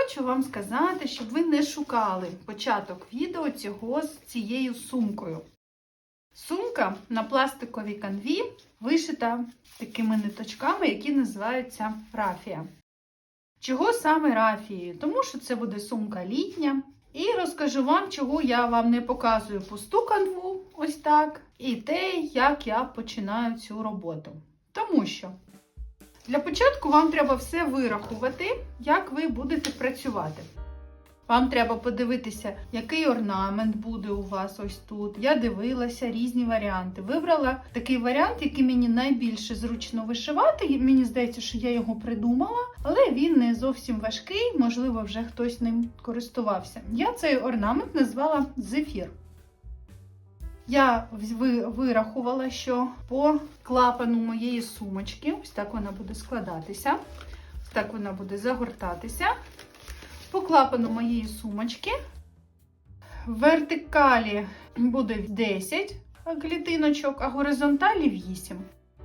хочу вам сказати, щоб ви не шукали початок відео з цією сумкою. Сумка на пластиковій канві вишита такими ниточками, які називаються рафія. Чого саме рафією? Тому що це буде сумка літня. І розкажу вам, чого я вам не показую пусту канву, ось так, і те, як я починаю цю роботу. Тому що для початку вам треба все вирахувати, як ви будете працювати. Вам треба подивитися, який орнамент буде у вас ось тут. Я дивилася різні варіанти. Вибрала такий варіант, який мені найбільше зручно вишивати. Мені здається, що я його придумала, але він не зовсім важкий, можливо, вже хтось ним користувався. Я цей орнамент назвала «Зефір». Я вирахувала, що по клапану моєї сумочки, ось так вона буде складатися, ось так вона буде загортатися. По клапану моєї сумочки в вертикалі буде 10 клітиночок, а горизонталі 8.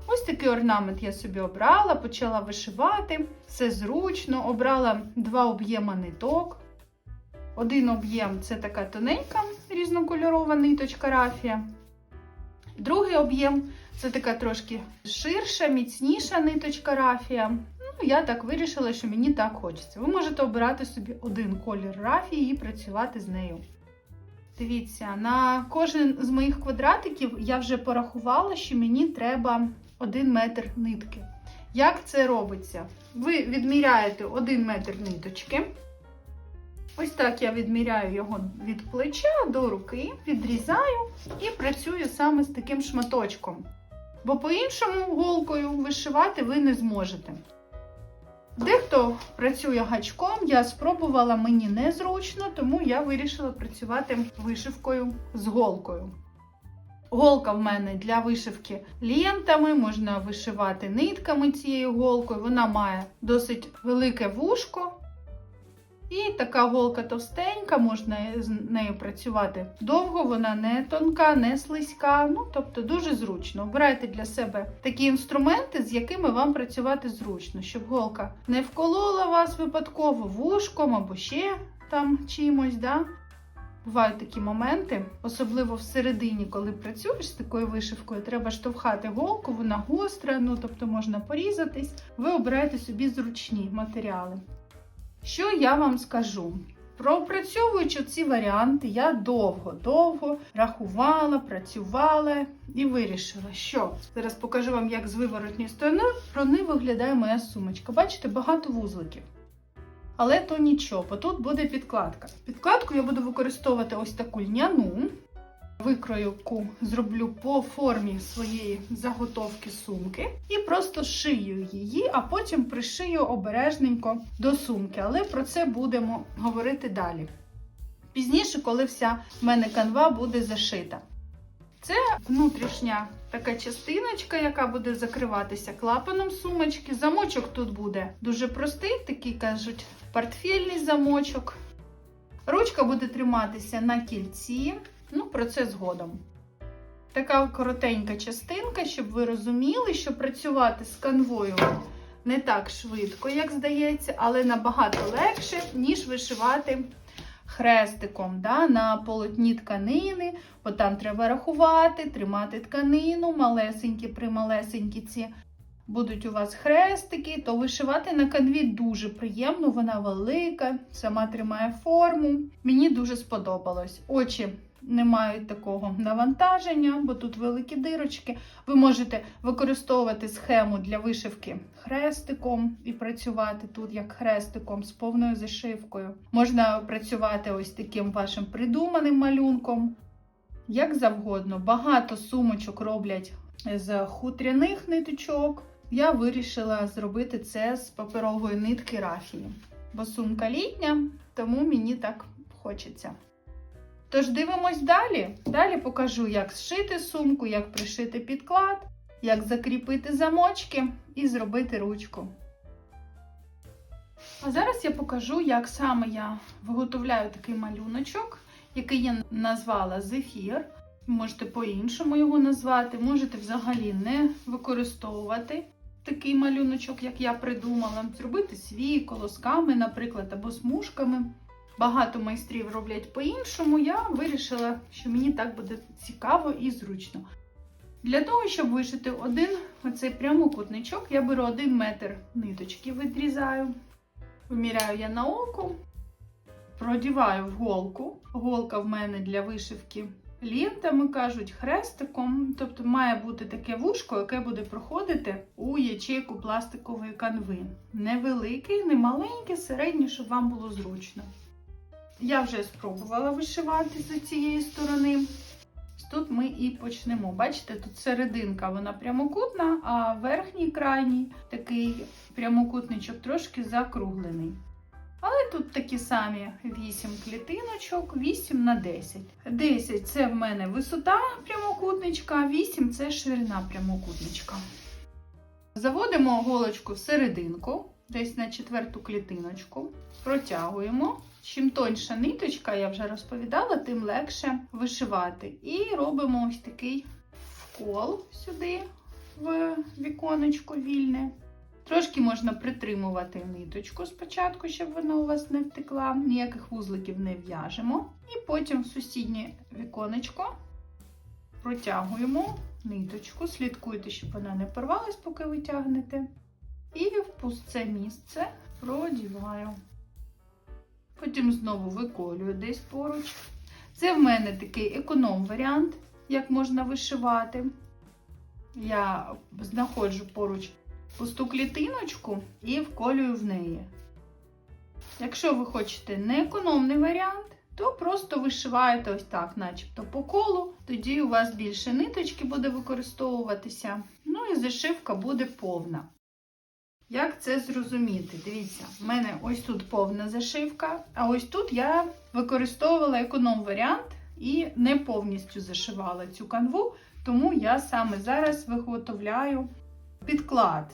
Ось такий орнамент я собі обрала, почала вишивати, все зручно, обрала 2 об'єми ниток. Один об'єм – це така тоненька різнокольорова ниточка рафія. Другий об'єм – це така трошки ширша, міцніша ниточка рафія. Я так вирішила, що мені так хочеться. Ви можете обирати собі один колір рафії і працювати з нею. Дивіться, на кожен з моїх квадратиків я вже порахувала, що мені треба 1 метр нитки. Як це робиться? Ви відміряєте 1 метр ниточки. Ось так я відміряю його від плеча до руки, відрізаю і працюю саме з таким шматочком. Бо по-іншому голкою вишивати ви не зможете. Дехто працює гачком, я спробувала, мені незручно, тому я вирішила працювати вишивкою з голкою. Голка в мене для вишивки лентами, можна вишивати нитками цією голкою, вона має досить велике вушко. І така голка товстенька, можна з нею працювати довго, вона не тонка, не слизька, тобто дуже зручно. Обирайте для себе такі інструменти, з якими вам працювати зручно, щоб голка не вколола вас випадково вушком або ще там чимось, да? Бувають такі моменти, особливо всередині, коли працюєш з такою вишивкою, треба штовхати голку, вона гостра, тобто можна порізатись. Ви обираєте собі зручні матеріали. Що я вам скажу? Пропрацьовуючи ці варіанти, я довго рахувала, працювала і вирішила, що зараз покажу вам, як з виворотньої сторони виглядає моя сумочка. Бачите, багато вузликів. Але то нічого, бо тут буде підкладка. Підкладку я буду використовувати ось таку льняну. Викройку зроблю по формі своєї заготовки сумки і просто шию її, а потім пришию обережненько до сумки. Але про це будемо говорити далі. Пізніше, коли вся в мене канва буде зашита. Це внутрішня така частиночка, яка буде закриватися клапаном сумочки. Замочок тут буде дуже простий, такий, кажуть, портфельний замочок. Ручка буде триматися на кільці. Про це згодом. Така коротенька частинка, щоб ви розуміли, що працювати з канвою не так швидко, як здається, але набагато легше, ніж вишивати хрестиком на полотні тканини, бо там треба рахувати, тримати тканину, малесенькі ці будуть у вас хрестики, то вишивати на канві дуже приємно, вона велика, сама тримає форму. Мені дуже сподобалось. Очі не мають такого навантаження, бо тут великі дирочки. Ви можете використовувати схему для вишивки хрестиком і працювати тут як хрестиком з повною зашивкою. Можна працювати ось таким вашим придуманим малюнком, як завгодно. Багато сумочок роблять з хутряних ниточок. Я вирішила зробити це з паперової нитки рафії, бо сумка літня, тому мені так хочеться. Тож дивимось далі. Далі покажу, як зшити сумку, як пришити підклад, як закріпити замочки і зробити ручку. А зараз я покажу, як саме я виготовляю такий малюночок, який я назвала «Зефір». Можете по-іншому його назвати, можете взагалі не використовувати такий малюночок, як я придумала. Зробити свій колосками, наприклад, або смужками. Багато майстрів роблять по-іншому. Я вирішила, що мені так буде цікаво і зручно. Для того, щоб вишити один оцей прямокутничок, я беру 1 метр ниточки, відрізаю. Виміряю я на око, продіваю в голку. Голка в мене для вишивки лентами, кажуть, хрестиком. Тобто має бути таке вушко, яке буде проходити у ячейку пластикової канви. Не великий, не маленький, середній, щоб вам було зручно. Я вже спробувала вишивати з цієї сторони. Тут ми і почнемо. Бачите, тут серединка, вона прямокутна, а верхній крайній такий прямокутничок трошки закруглений. Але тут такі самі 8 клітиночок, 8 на 10. 10 – це в мене висота прямокутничка, 8 – це ширина прямокутничка. Заводимо голочку в серединку, десь на 4-ту клітиночку, протягуємо. Чим тоньша ниточка, я вже розповідала, тим легше вишивати. І робимо ось такий вкол сюди, в віконечко вільне. Трошки можна притримувати ниточку спочатку, щоб вона у вас не втекла, ніяких вузликів не в'яжемо. І потім в сусіднє віконечко протягуємо ниточку, слідкуйте, щоб вона не порвалась, поки витягнете. І в пусте місце продіваю. Потім знову виколюю десь поруч. Це в мене такий економ-варіант, як можна вишивати. Я знаходжу поруч пусту клітиночку і вколюю в неї. Якщо ви хочете не економний варіант, то просто вишиваєте ось так, начебто по колу. Тоді у вас більше ниточки буде використовуватися. Ну і зашивка буде повна. Як це зрозуміти? Дивіться, в мене ось тут повна зашивка, а ось тут я використовувала економ-варіант і не повністю зашивала цю канву, тому я саме зараз виготовляю підклад,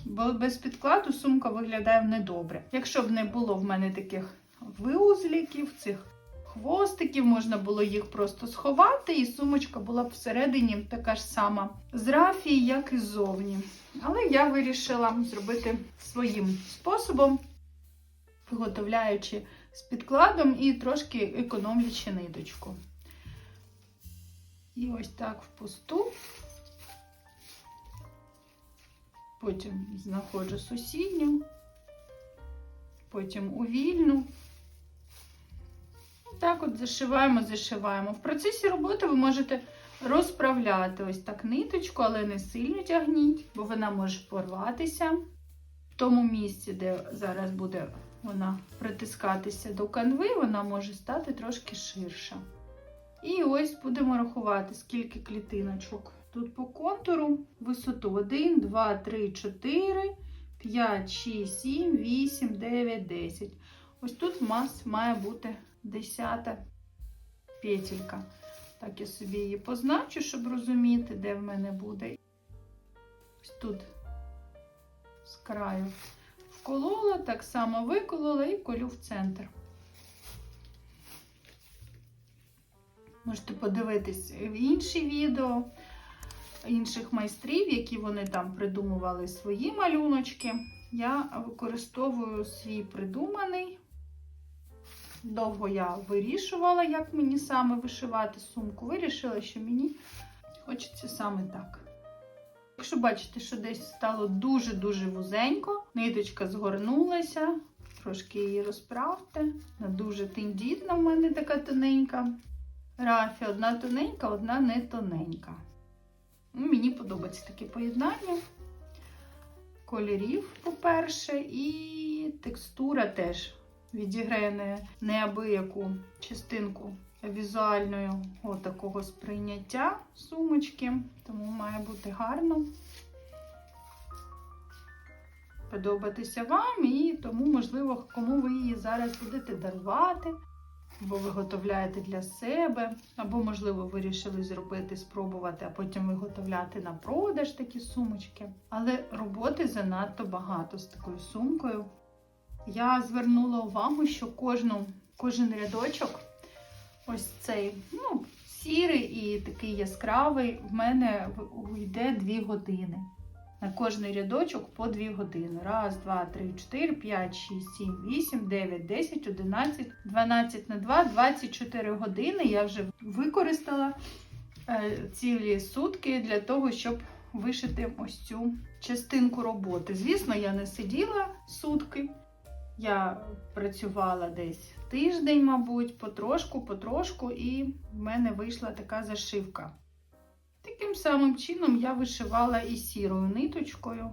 бо без підкладу сумка виглядає недобре. Якщо б не було в мене таких вузликів, цих хвостиків, можна було їх просто сховати, і сумочка була б всередині така ж сама з рафії, як і ззовні. Але я вирішила зробити своїм способом, виготовляючи з підкладом і трошки економлячи ниточку. І ось так впусту. Потім знаходжу сусідню, потім у вільну. Так от зашиваємо. В процесі роботи ви можете розправляти ось так ниточку, але не сильно тягніть, бо вона може порватися. В тому місці, де зараз буде вона притискатися до канви, вона може стати трошки ширша. І ось будемо рахувати, скільки клітиночок. Тут по контуру висоту 1, 2, 3, 4, 5, 6, 7, 8, 9, 10. Ось тут у нас має бути 10-та петелька. Так, я собі її позначу, щоб розуміти, де в мене буде. Ось тут з краю вколола, так само виколола і колю в центр. Можете подивитись в інші відео інших майстрів, які вони там придумували свої малюночки. Я використовую свій придуманий. Довго я вирішувала, як мені саме вишивати сумку. Вирішила, що мені хочеться саме так. Якщо бачите, що десь стало дуже-дуже вузенько, ниточка згорнулася, трошки її розправте. Вона дуже тендітна в мене така тоненька. Рафі одна тоненька, одна не тоненька. Мені подобається таке поєднання кольорів, по-перше, і текстура теж відіграє неабияку частинку візуального такого сприйняття сумочки, тому має бути гарно подобатися вам, і тому, можливо, кому ви її зараз будете дарувати, або виготовляєте для себе, або, можливо, вирішили зробити, спробувати, а потім виготовляти на продаж такі сумочки. Але роботи занадто багато з такою сумкою. Я звернула увагу, що кожен рядочок, ось цей, сірий і такий яскравий, в мене йде 2 години. На кожний рядочок по 2 години. 1, 2, 3, 4, 5, 6, 7, 8, 9, 10, 11, 12 на 2, 24 години я вже використала цілі сутки для того, щоб вишити ось цю частинку роботи. Звісно, я не сиділа сутки. Я працювала десь тиждень, мабуть, потрошку, і в мене вийшла така зашивка. Таким самим чином я вишивала і сірою ниточкою.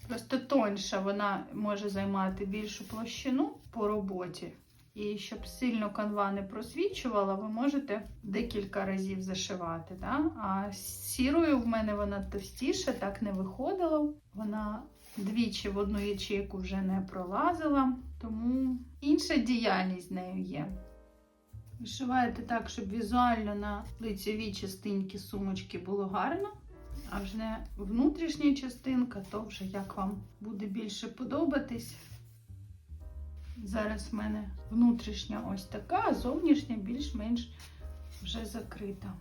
Просто тоньша вона може займати більшу площину по роботі. І щоб сильно канва не просвічувала, ви можете декілька разів зашивати. Да? А сірою в мене вона товстіша, так не виходила. Вона двічі в одну ячейку вже не пролазила, тому інша діяльність з нею є. Вишиваєте так, щоб візуально на лицевій частинці сумочки було гарно, а вже внутрішня частинка, то вже як вам буде більше подобатись. Зараз в мене внутрішня ось така, а зовнішня більш-менш вже закрита.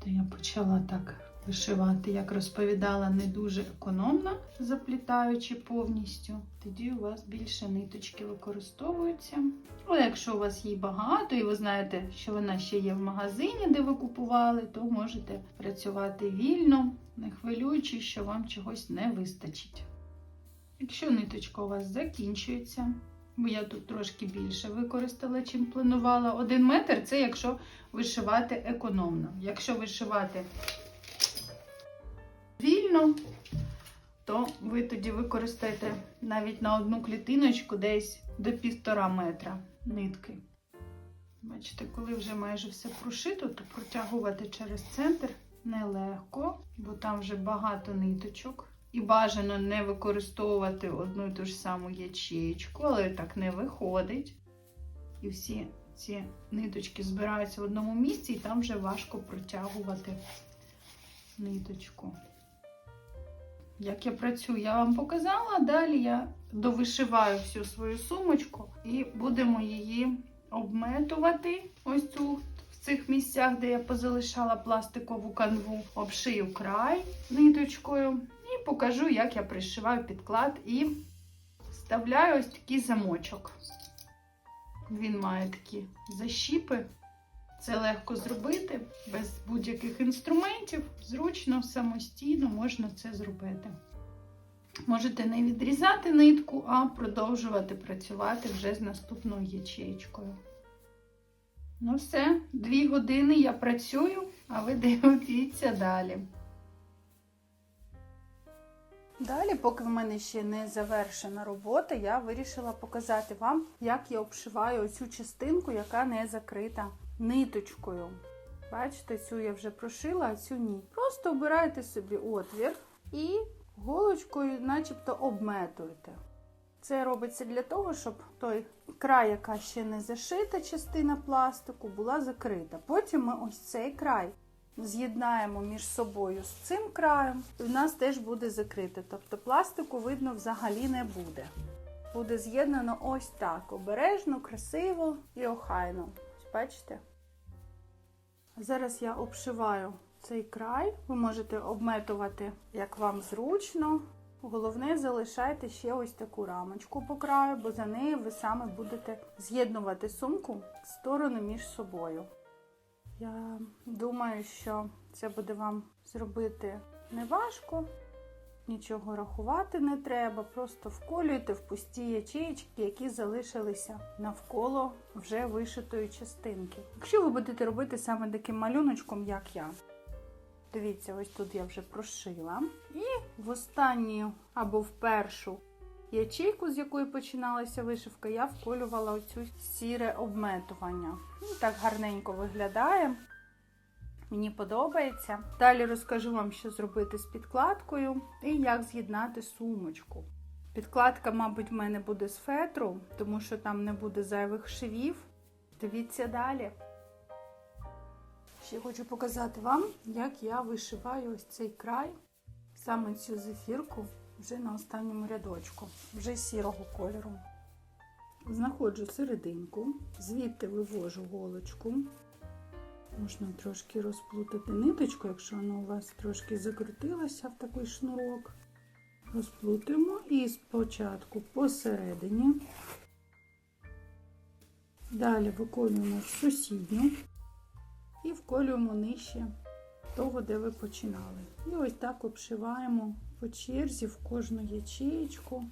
Я почала так вишивати, як розповідала, не дуже економно, заплітаючи повністю. Тоді у вас більше ниточки використовуються. Але якщо у вас її багато і ви знаєте, що вона ще є в магазині, де ви купували, то можете працювати вільно, не хвилюючись, що вам чогось не вистачить. Якщо ниточка у вас закінчується, бо я тут трошки більше використала, чим планувала. 1 метр – це якщо вишивати економно. Якщо вишивати вільно, то ви тоді використаєте навіть на одну клітиночку десь до 1,5 метра нитки. Бачите, коли вже майже все прошито, то протягувати через центр нелегко, бо там вже багато ниточок. І бажано не використовувати одну і ту ж саму ячеєчку, але так не виходить. І всі ці ниточки збираються в одному місці, і там вже важко протягувати ниточку. Як я працюю, я вам показала. Далі я довишиваю всю свою сумочку і будемо її обметувати. Ось тут, в цих місцях, де я позалишала пластикову канву, обшию край ниточкою. І покажу, як я пришиваю підклад і вставляю ось такий замочок. Він має такі защіпи. Це легко зробити, без будь-яких інструментів. Зручно, самостійно можна це зробити. Можете не відрізати нитку, а продовжувати працювати вже з наступною ячеєчкою. Ну все, 2 години я працюю, а ви дивіться далі. Далі, поки в мене ще не завершена робота, я вирішила показати вам, як я обшиваю оцю частинку, яка не закрита ниточкою. Бачите, цю я вже прошила, а цю ні. Просто обираєте собі отвір і голочкою начебто обметуєте. Це робиться для того, щоб той край, яка ще не зашита частина пластику, була закрита. Потім ми ось цей край з'єднаємо між собою з цим краєм, і в нас теж буде закрите. Тобто пластику видно взагалі не буде. Буде з'єднано ось так, обережно, красиво і охайно. Бачите? Зараз я обшиваю цей край. Ви можете обметувати, як вам зручно. Головне, залишайте ще ось таку рамочку по краю, бо за нею ви саме будете з'єднувати сумку сторони між собою. Я думаю, що це буде вам зробити неважко, нічого рахувати не треба, просто вколюйте в пусті ячеїчки, які залишилися навколо вже вишитої частинки. Якщо ви будете робити саме таким малюночком, як я, дивіться, ось тут я вже прошила, і в останню або в першу ячейку, з якої починалася вишивка, я вколювала оцю сіре обметування. Так гарненько виглядає. Мені подобається. Далі розкажу вам, що зробити з підкладкою і як з'єднати сумочку. Підкладка, мабуть, в мене буде з фетру, тому що там не буде зайвих швів. Дивіться далі. Ще хочу показати вам, як я вишиваю ось цей край, саме цю зефірку, вже на останньому рядочку, вже сірого кольору. Знаходжу серединку, звідти вивожу голочку, Можна трошки розплутати ниточку, якщо вона у вас трошки закрутилася в такий шнурок. Розплутуємо і спочатку посередині. Далі виконуємо в сусідню і вколюємо нижче того, де ви починали. І ось так обшиваємо по черзі в кожну ячеєчку.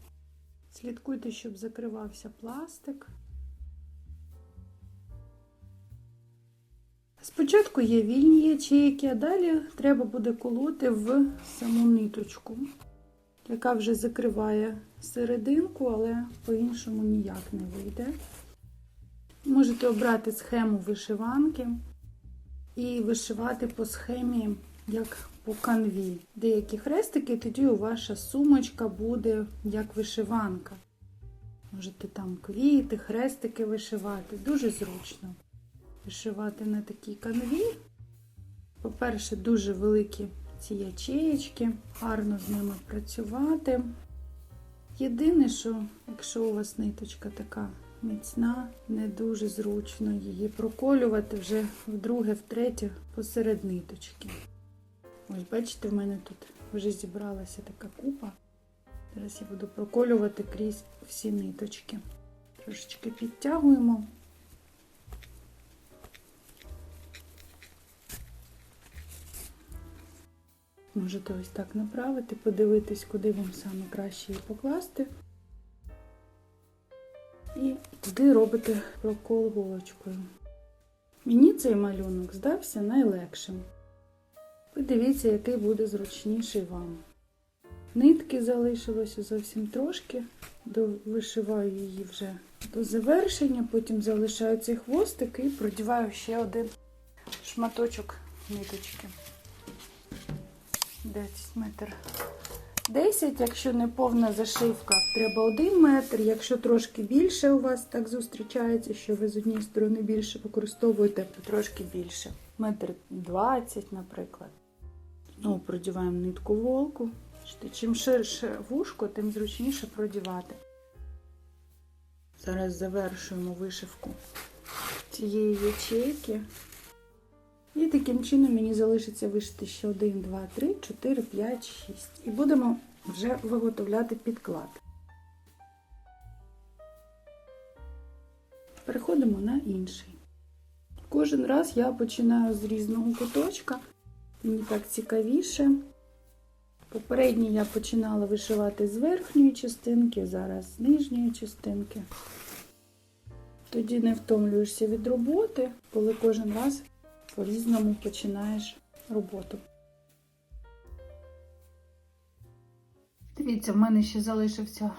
Слідкуйте, щоб закривався пластик. Спочатку є вільні ячейки, а далі треба буде колоти в саму ниточку, яка вже закриває серединку, але по-іншому ніяк не вийде. Можете обрати схему вишиванки і вишивати по схемі, як по канві. Деякі хрестики, тоді ваша сумочка буде як вишиванка. Можете там квіти, хрестики вишивати. Дуже зручно вишивати на такій канві. По-перше, дуже великі ці ячеєчки, гарно з ними працювати. Єдине, що якщо у вас ниточка така міцна, не дуже зручно її проколювати вже вдруге, втретє посеред ниточки. Ось бачите, в мене тут вже зібралася така купа. Зараз я буду проколювати крізь всі ниточки. Трошечки підтягуємо. Можете ось так направити, подивитись, куди вам саме краще її покласти. І туди робите прокол голочкою. Мені цей малюнок здався найлегшим. Подивіться, який буде зручніший вам. Нитки залишилося зовсім трошки. Вишиваю її вже до завершення, потім залишаю цей хвостик і продіваю ще один шматочок ниточки. Десь метр 10, якщо не повна зашивка, треба 1 метр. Якщо трошки більше у вас так зустрічається, що ви з однієї сторони більше використовуєте, то трошки більше. Метр 20, наприклад. Ну, продіваємо нитку волку. Чим ширше вушко, тим зручніше продівати. Зараз завершуємо вишивку цієї ячейки. І таким чином мені залишиться вишити ще 1, 2, 3, 4, 5, 6. І будемо вже виготовляти підклад. Переходимо на інший. Кожен раз я починаю з різного куточка. Мені так цікавіше. Попередній я починала вишивати з верхньої частинки, зараз з нижньої частинки. Тоді не втомлюєшся від роботи, коли кожен раз по-різному починаєш роботу. Дивіться, в мене ще залишився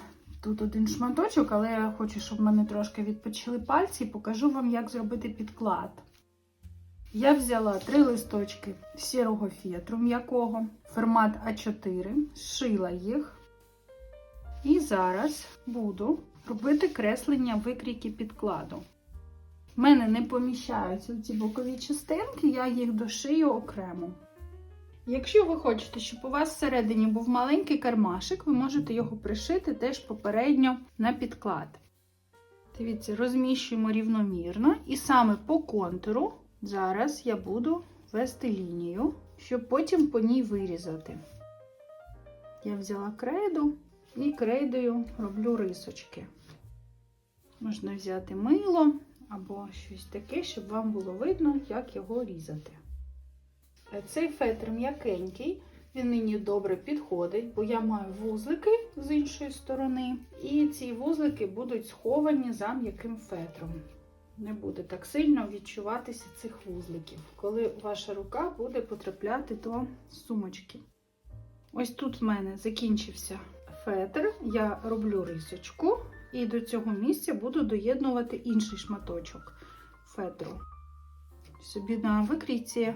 тут один шматочок, але я хочу, щоб в мене трошки відпочили пальці, і покажу вам, як зробити підклад. Я взяла 3 листочки сірого фетру м'якого, формат А4, зшила їх. І зараз буду робити креслення викрійки підкладу. В мене не поміщаються ці бокові частинки, я їх дошию окремо. Якщо ви хочете, щоб у вас всередині був маленький кармашик, ви можете його пришити теж попередньо на підклад. Дивіться, розміщуємо рівномірно і саме по контуру зараз я буду вести лінію, щоб потім по ній вирізати. Я взяла крейду і крейдою роблю рисочки. Можна взяти мило або щось таке, щоб вам було видно, як його різати. Цей фетр м'якенький, він мені добре підходить, бо я маю вузлики з іншої сторони, і ці вузлики будуть сховані за м'яким фетром. Не буде так сильно відчуватися цих вузликів, коли ваша рука буде потрапляти до сумочки. Ось тут в мене закінчився фетр, я роблю рисочку і до цього місця буду доєднувати інший шматочок фетру. Собі на викрійці,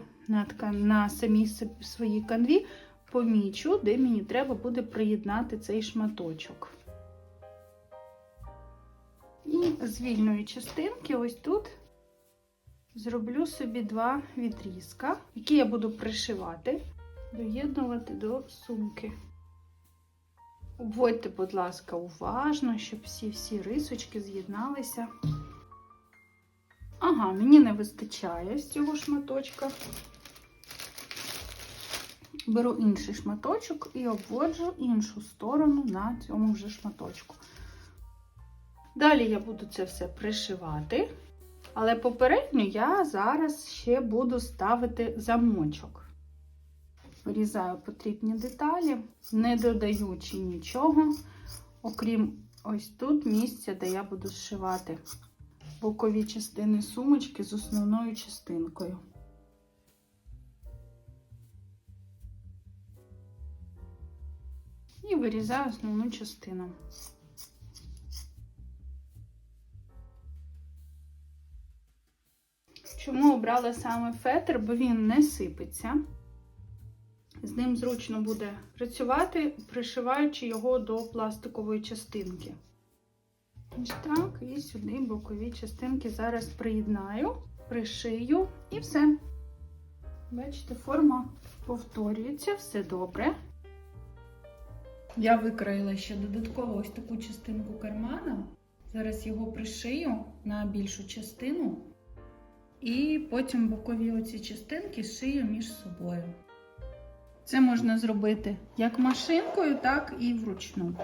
на самій своїй канві помічу, де мені треба буде приєднати цей шматочок. І з вільної частинки ось тут зроблю собі 2 відрізка, які я буду пришивати, доєднувати до сумки. Обводьте, будь ласка, уважно, щоб всі рисочки з'єдналися. А Ага, мені не вистачає з цього шматочка. Беру інший шматочок і обводжу іншу сторону на цьому вже шматочку. Далі я буду це все пришивати, але попередньо я зараз ще буду ставити замочок. Вирізаю потрібні деталі, не додаючи нічого, окрім ось тут місця, де я буду зшивати бокові частини сумочки з основною частинкою. І вирізаю основну частину. Чому обрала саме фетр? Бо він не сипеться. З ним зручно буде працювати, пришиваючи його до пластикової частинки. Ось так, і сюди бокові частинки зараз приєднаю, пришию і все. Бачите, форма повторюється, все добре. Я викроїла ще додатково ось таку частинку кармана. Зараз його пришию на більшу частину. І потім бокові оці частинки зшию між собою. Це можна зробити як машинкою, так і вручну.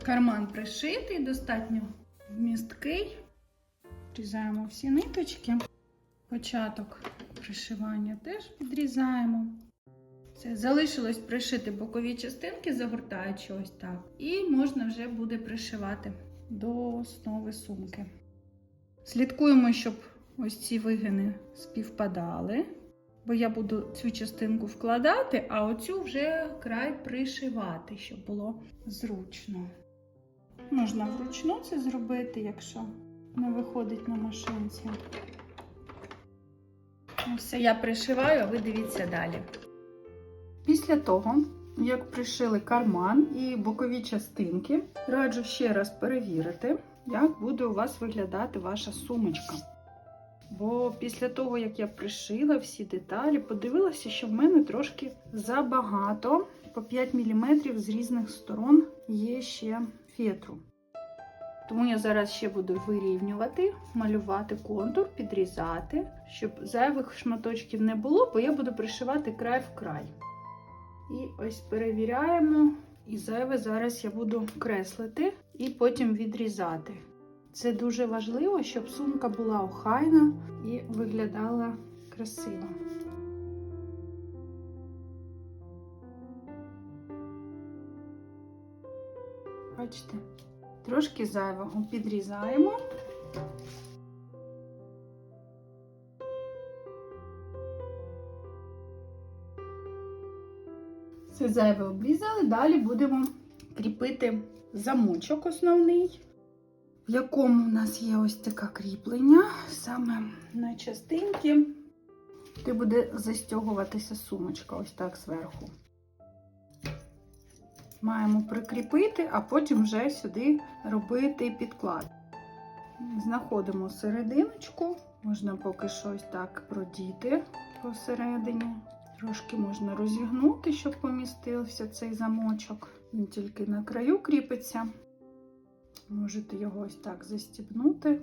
Карман пришитий, достатньо вмісткий. Відрізаємо всі ниточки. Початок пришивання теж відрізаємо. Все, залишилось пришити бокові частинки, загортаючи ось так. І можна вже буде пришивати до основи сумки. Слідкуємо, щоб ось ці вигини співпадали, бо я буду цю частинку вкладати, а оцю вже край пришивати, щоб було зручно. Можна вручну це зробити, якщо не виходить на машинці. Все, я пришиваю, а ви дивіться далі. Після того, як пришили карман і бокові частинки, раджу ще раз перевірити, як буде у вас виглядати ваша сумочка. Бо після того, як я пришила всі деталі, подивилася, що в мене трошки забагато, по 5 мм з різних сторон є ще фетру. Тому я зараз ще буду вирівнювати, малювати контур, підрізати, щоб зайвих шматочків не було, бо я буду пришивати край в край. І ось перевіряємо, і зайве зараз я буду креслити і потім відрізати. Це дуже важливо, щоб сумка була охайна і виглядала красиво. Бачите? Трошки зайвого підрізаємо. Все зайве обрізали, далі будемо кріпити замочок основний, в якому у нас є ось таке кріплення, саме на частинки, де буде застягуватися сумочка, ось так зверху. Маємо прикріпити, а потім вже сюди робити підклад. Знаходимо серединочку, можна поки що ось так продіти посередині. Трошки можна розігнути, щоб помістився цей замочок. Він тільки на краю кріпиться. Можете його ось так застібнути.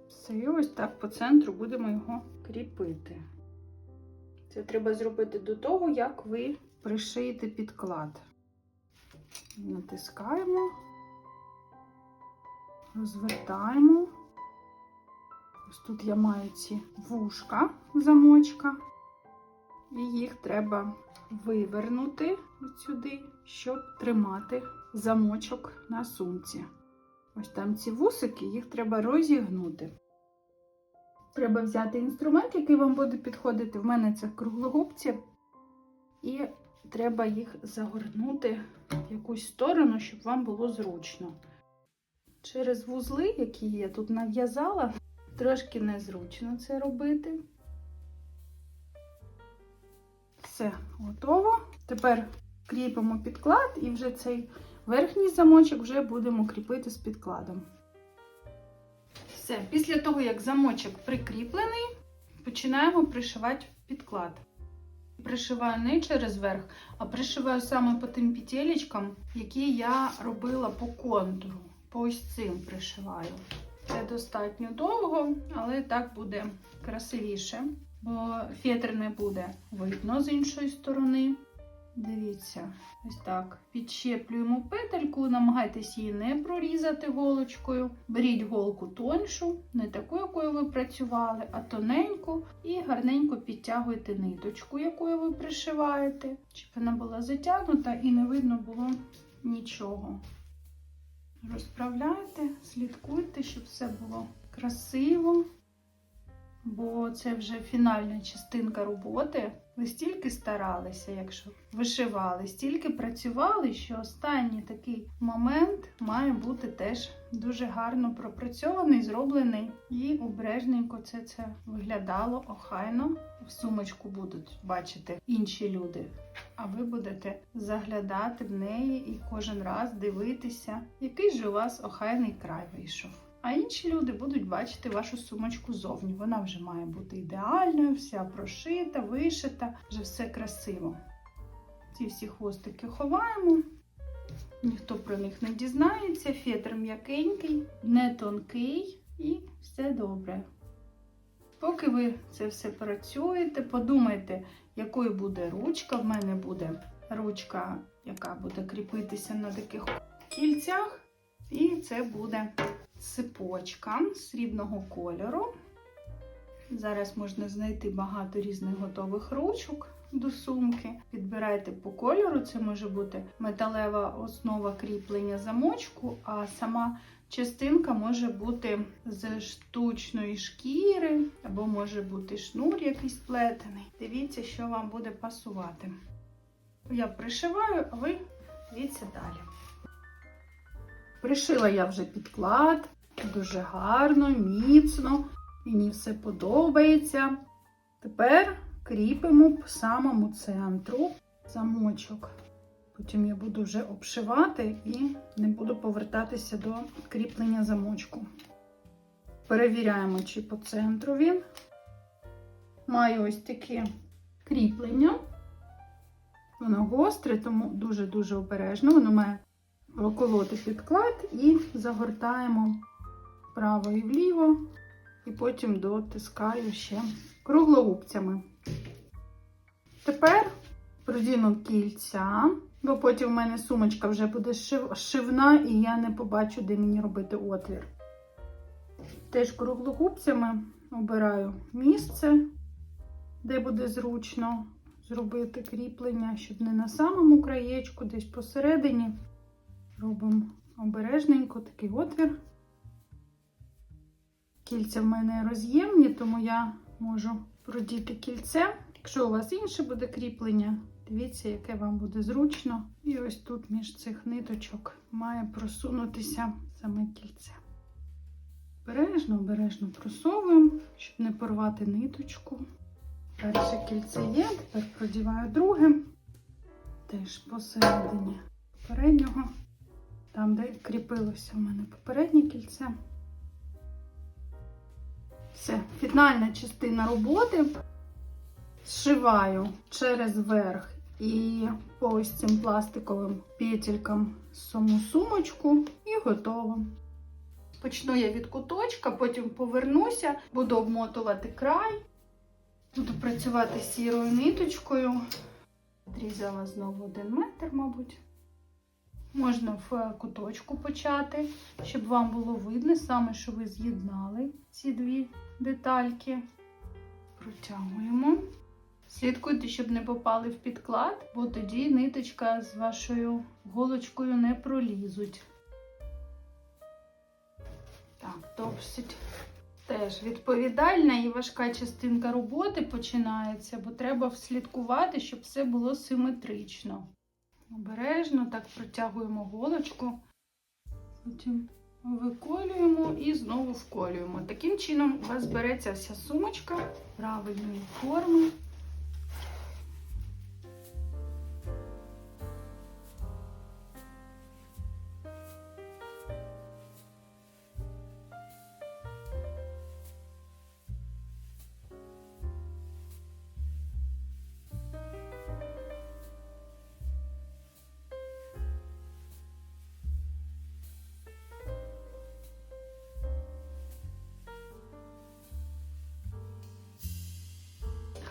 Все, і ось так по центру будемо його кріпити. Це треба зробити до того, як ви пришиєте підклад. Натискаємо, розвертаємо. Ось тут я маю ці вушка замочка. І їх треба вивернути от сюди, щоб тримати замочок на сумці. Ось там ці вусики, їх треба розігнути. Треба взяти інструмент, який вам буде підходити. В мене це круглогубці. І треба їх загорнути в якусь сторону, щоб вам було зручно. Через вузли, які я тут нав'язала, трошки незручно це робити. Все, готово. Тепер кріпимо підклад і вже цей Верхній замочок вже будемо кріпити з підкладом. Все, після того, як замочок прикріплений, починаємо пришивати підклад. Пришиваю не через верх, а пришиваю саме по тим петелечкам, які я робила по контуру. По ось цим пришиваю. Це достатньо довго, але так буде красивіше, бо фетр не буде видно з іншої сторони. Дивіться, ось так. Підщеплюємо петельку, намагайтесь її не прорізати голочкою. Беріть голку тоншу, не таку, якою ви працювали, а тоненьку, і гарненько підтягуйте ниточку, якою ви пришиваєте, щоб вона була затягнута і не видно було нічого. Розправляйте, слідкуйте, щоб все було красиво, бо це вже фінальна частинка роботи. Ви стільки старалися, якщо вишивали, стільки працювали, що останній такий момент має бути теж дуже гарно пропрацьований, зроблений і обережненько це виглядало охайно. В сумочку будуть бачити інші люди, а ви будете заглядати в неї і кожен раз дивитися, який же у вас охайний край вийшов. А інші люди будуть бачити вашу сумочку зовні. Вона вже має бути ідеальною, вся прошита, вишита, вже все красиво. Ці всі хвостики ховаємо, ніхто про них не дізнається, фетр м'якенький, не тонкий і все добре. Поки ви це все працюєте, подумайте, якою буде ручка. В мене буде ручка, яка буде кріпитися на таких кільцях, і це буде цепочка срібного кольору. Зараз можна знайти багато різних готових ручок до сумки. Підбирайте по кольору, це може бути металева основа кріплення замочку, а сама частинка може бути з штучної шкіри, або може бути шнур якийсь плетений. Дивіться, що вам буде пасувати. Я пришиваю, а ви дивіться далі. Пришила я вже підклад, дуже гарно, міцно, мені все подобається. Тепер кріпимо по самому центру замочок. Потім я буду вже обшивати і не буду повертатися до кріплення замочку. Перевіряємо, чи по центру він. Маю ось таке кріплення. Воно гостре, тому дуже-дуже обережно. Воно має проколоти підклад і загортаємо вправо і вліво, і потім дотискаю ще круглогубцями. Тепер продіну кільця, бо потім в мене сумочка вже буде шивна і я не побачу, де мені робити отвір. Теж круглогубцями обираю місце, де буде зручно зробити кріплення, щоб не на самому краєчку, десь посередині. Робимо обережненько такий отвір. Кільця в мене роз'ємні, тому я можу продіти кільце. Якщо у вас інше буде кріплення, дивіться, яке вам буде зручно. І ось тут між цих ниточок має просунутися саме кільце. Обережно просовуємо, щоб не порвати ниточку. Перше кільце є, тепер продіваю друге. Теж посередині попереднього. Там, де кріпилося в мене попереднє кільце. Все, фінальна частина роботи. Зшиваю через верх і по ось цим пластиковим петелькам саму сумочку і готово. Почну я від куточка, потім повернуся, буду обмотувати край. Буду працювати сірою ниточкою. Відрізала знову 1 метр, мабуть. Можна в куточку почати, щоб вам було видно саме, що ви з'єднали ці дві детальки. Протягуємо. Слідкуйте, щоб не попали в підклад, бо тоді ниточка з вашою голочкою не пролізуть. Так, досить теж відповідальна і важка частинка роботи починається, бо треба слідкувати, щоб все було симетрично. Обережно так протягуємо голочку, потім виколюємо і знову вколюємо. Таким чином у вас збереться вся сумочка правильної форми.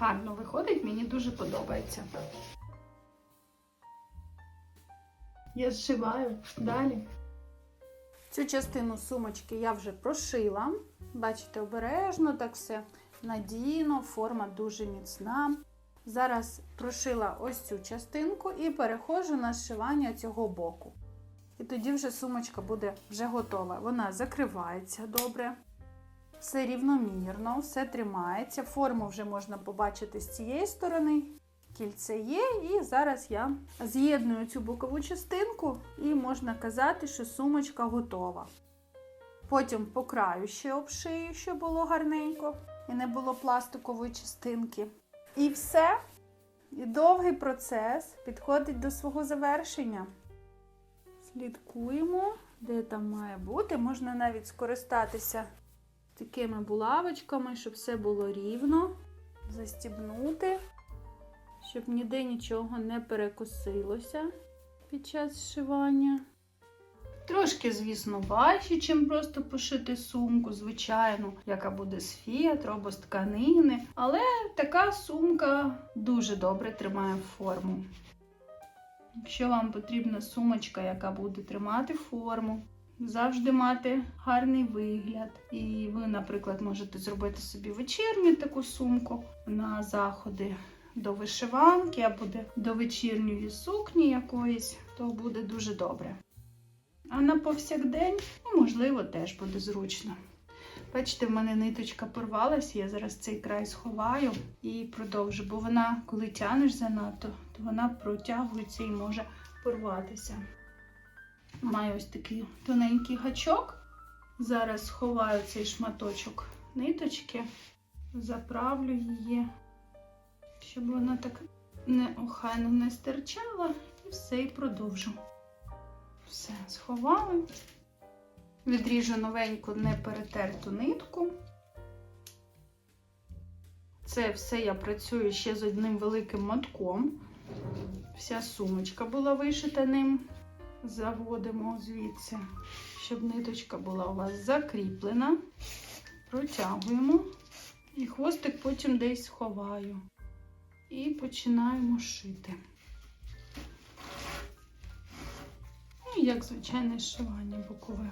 гарно виходить, мені дуже подобається. Я зшиваю далі. Цю частину сумочки я вже прошила. Бачите, обережно так все надійно, форма дуже міцна. Зараз прошила ось цю частинку і переходжу на зшивання цього боку. І тоді вже сумочка буде вже готова. Вона закривається добре, все рівномірно, все тримається. Форму вже можна побачити з цієї сторони. Кільце є, і зараз я з'єдную цю бокову частинку і можна казати, що сумочка готова. Потім по краю ще обшию, щоб було гарненько і не було пластикової частинки. І все. І довгий процес підходить до свого завершення. Слідкуємо, де там має бути. Можна навіть скористатися такими булавочками, щоб все було рівно. Застібнути, щоб ніде нічого не перекосилося під час зшивання. Трошки, звісно, важче, ніж просто пошити сумку, звичайно, яка буде з фетру або з тканини. Але така сумка дуже добре тримає форму. Якщо вам потрібна сумочка, яка буде тримати форму, завжди мати гарний вигляд. І ви, наприклад, можете зробити собі вечірню таку сумку на заходи до вишиванки або до вечірньої сукні якоїсь, то буде дуже добре. А на повсякдень, можливо, теж буде зручно. Бачите, в мене ниточка порвалася, я зараз цей край сховаю і продовжу, бо вона, коли тягнеш занадто, то вона протягується і може порватися. Маю ось такий тоненький гачок. Зараз сховаю цей шматочок ниточки, заправлю її, щоб вона так охайно не стирчала, і все, і продовжу. Все, сховали. Відріжу новеньку неперетерту нитку. Це все я працюю ще з одним великим мотком. Вся сумочка була вишита ним. Заводимо звідси, щоб ниточка була у вас закріплена. Протягуємо. І хвостик потім десь сховаю. І починаємо шити. Ну, як звичайне зшивання бокове.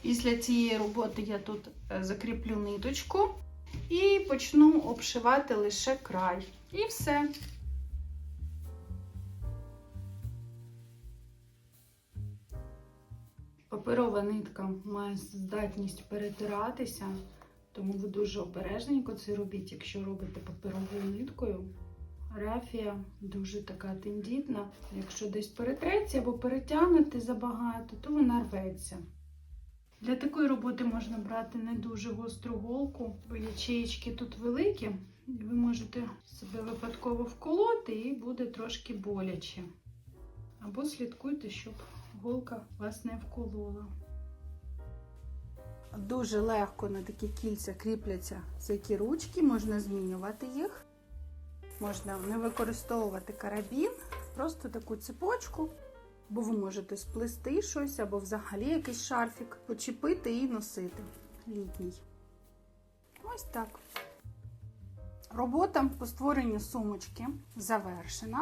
Після цієї роботи я тут закріплю ниточку і почну обшивати лише край. І все. Паперова нитка має здатність перетиратися, тому ви дуже обережненько це робіть, якщо робите паперовою ниткою. Рафія дуже така тендітна. Якщо десь перетреться або перетягнете забагато, то вона рветься. Для такої роботи можна брати не дуже гостру голку, бо ячеїчки тут великі, і ви можете себе випадково вколоти і буде трошки боляче. Або слідкуйте, щоб голка вас не вколола. Дуже легко на такі кільця кріпляться такі ручки, можна змінювати їх. Можна не використовувати карабін, просто таку цепочку, бо ви можете сплести щось, або взагалі якийсь шарфік, почепити і носити літній. Ось так. Робота по створенню сумочки завершена.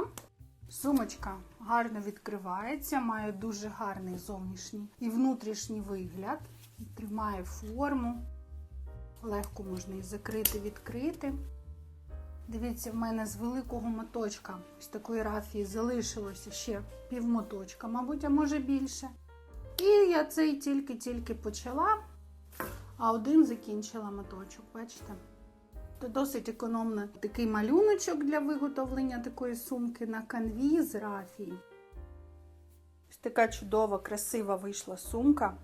Сумочка гарно відкривається, має дуже гарний зовнішній і внутрішній вигляд, тримає форму, легко можна її закрити, відкрити. Дивіться, в мене з великого моточка, з такої рафії, залишилося ще півмоточка, мабуть, а може більше. І я цей тільки почала, а один закінчила моточок, бачите? Це досить економний такий малюночок для виготовлення такої сумки на канві з рафії. Ось така чудова, красива вийшла сумка.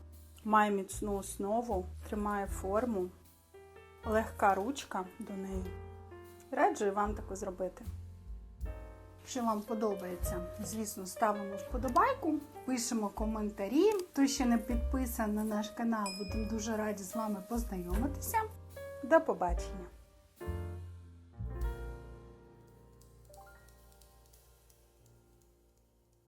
Має міцну основу, тримає форму, легка ручка до неї. Раджу і вам таку зробити. Якщо вам подобається, звісно, ставимо вподобайку, пишемо коментарі. Хто ще не підписаний на наш канал, будемо дуже раді з вами познайомитися. До побачення!